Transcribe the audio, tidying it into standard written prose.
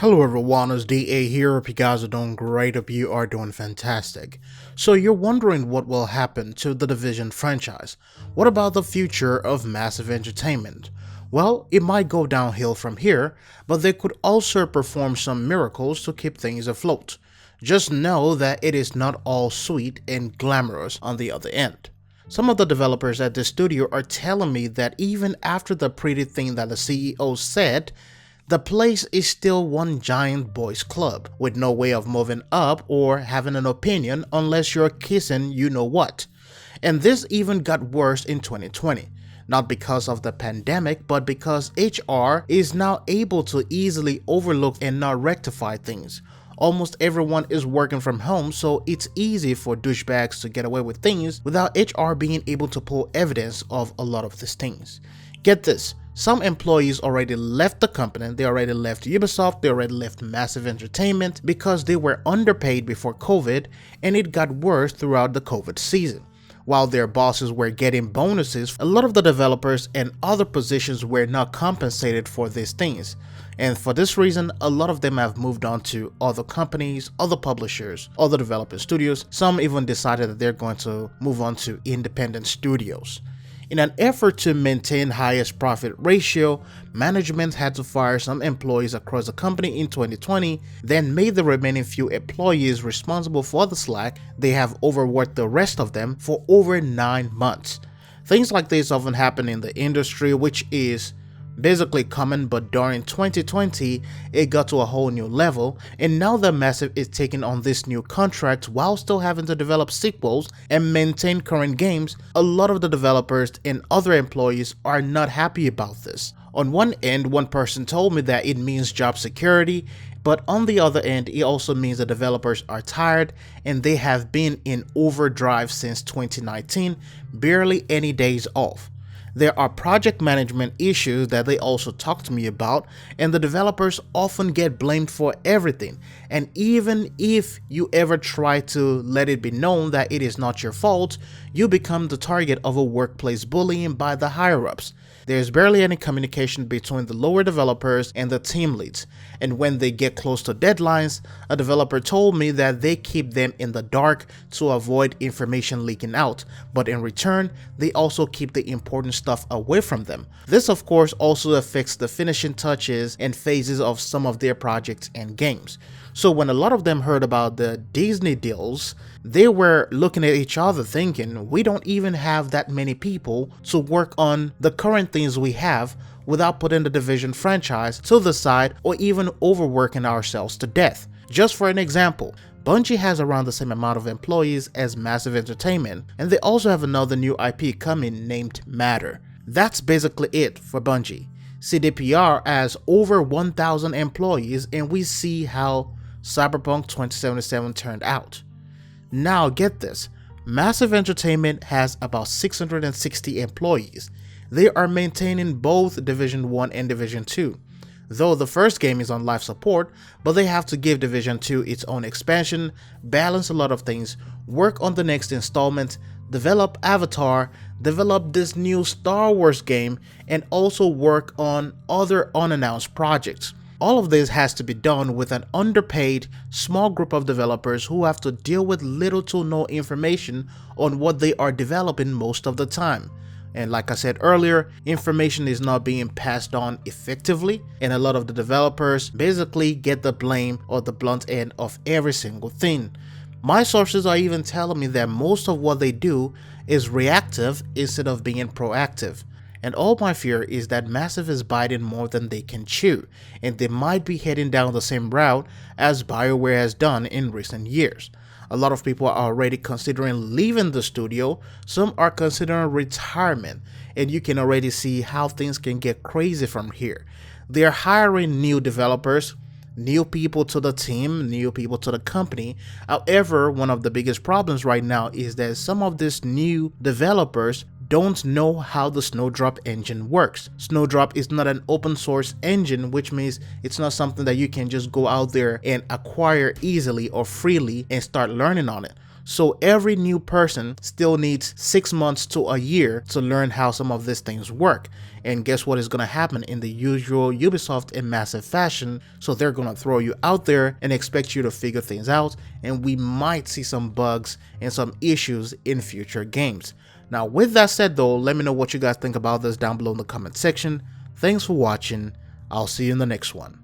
Hello everyone, it's DA here. Hope you guys are doing great, hope you are doing fantastic. So you're wondering what will happen to the Division franchise. What about the future of Massive Entertainment? Well, it might go downhill from here, but they could also perform some miracles to keep things afloat. Just know that it is not all sweet and glamorous on the other end. Some of the developers at the studio are telling me that even after the pretty thing that the CEO said, the place is still one giant boys club with no way of moving up or having an opinion unless you're kissing you know what. And this even got worse in 2020. Not because of the pandemic, but because HR is now able to easily overlook and not rectify things. Almost everyone is working from home, so it's easy for douchebags to get away with things without HR being able to pull evidence of a lot of these things. Get this. Some employees already left the company, they already left Ubisoft, they already left Massive Entertainment because they were underpaid before COVID and it got worse throughout the COVID season. While their bosses were getting bonuses, a lot of the developers and other positions were not compensated for these things. And for this reason, a lot of them have moved on to other companies, other publishers, other developing studios. Some even decided that they're going to move on to independent studios. In an effort to maintain highest profit ratio, management had to fire some employees across the company in 2020, then made the remaining few employees responsible for the slack. They have overworked the rest of them for over 9 months. Things like this often happen in the industry, which is basically common, but during 2020 it got to a whole new level, and now that Massive is taking on this new contract while still having to develop sequels and maintain current games, a lot of the developers and other employees are not happy about this. On one end, one person told me that it means job security, but on the other end, it also means the developers are tired and they have been in overdrive since 2019, barely any days off. There are project management issues that they also talk to me about, and the developers often get blamed for everything. And even if you ever try to let it be known that it is not your fault, you become the target of a workplace bullying by the higher-ups. There's barely any communication between the lower developers and the team leads, and when they get close to deadlines, a developer told me that they keep them in the dark to avoid information leaking out, but in return, they also keep the important stuff away from them. This of course also affects the finishing touches and phases of some of their projects and games. So when a lot of them heard about the Disney deals, they were looking at each other thinking, we don't even have that many people to work on the current things we have without putting the Division franchise to the side or even overworking ourselves to death. Just for an example, Bungie has around the same amount of employees as Massive Entertainment, and they also have another new IP coming named Matter. That's basically it for Bungie. CDPR has over 1,000 employees, and we see how Cyberpunk 2077 turned out. Now get this, Massive Entertainment has about 660 employees. They are maintaining both Division 1 and Division 2. Though the first game is on life support, but they have to give Division 2 its own expansion, balance a lot of things, work on the next installment, develop Avatar, develop this new Star Wars game, and also work on other unannounced projects. All of this has to be done with an underpaid, small group of developers who have to deal with little to no information on what they are developing most of the time. And like I said earlier, information is not being passed on effectively, and a lot of the developers basically get the blame or the blunt end of every single thing. My sources are even telling me that most of what they do is reactive instead of being proactive. And all my fear is that Massive is biting more than they can chew, and they might be heading down the same route as BioWare has done in recent years. A lot of people are already considering leaving the studio, some are considering retirement, and you can already see how things can get crazy from here. They are hiring new developers, new people to the team, new people to the company. However, one of the biggest problems right now is that some of these new developers don't know how the Snowdrop engine works. Snowdrop is not an open source engine, which means it's not something that you can just go out there and acquire easily or freely and start learning on it. So every new person still needs 6 months to a year to learn how some of these things work. And guess what is going to happen in the usual Ubisoft in massive fashion? So they're going to throw you out there and expect you to figure things out, and we might see some bugs and some issues in future games. Now with that said though, let me know what you guys think about this down below in the comment section. Thanks for watching. I'll see you in the next one.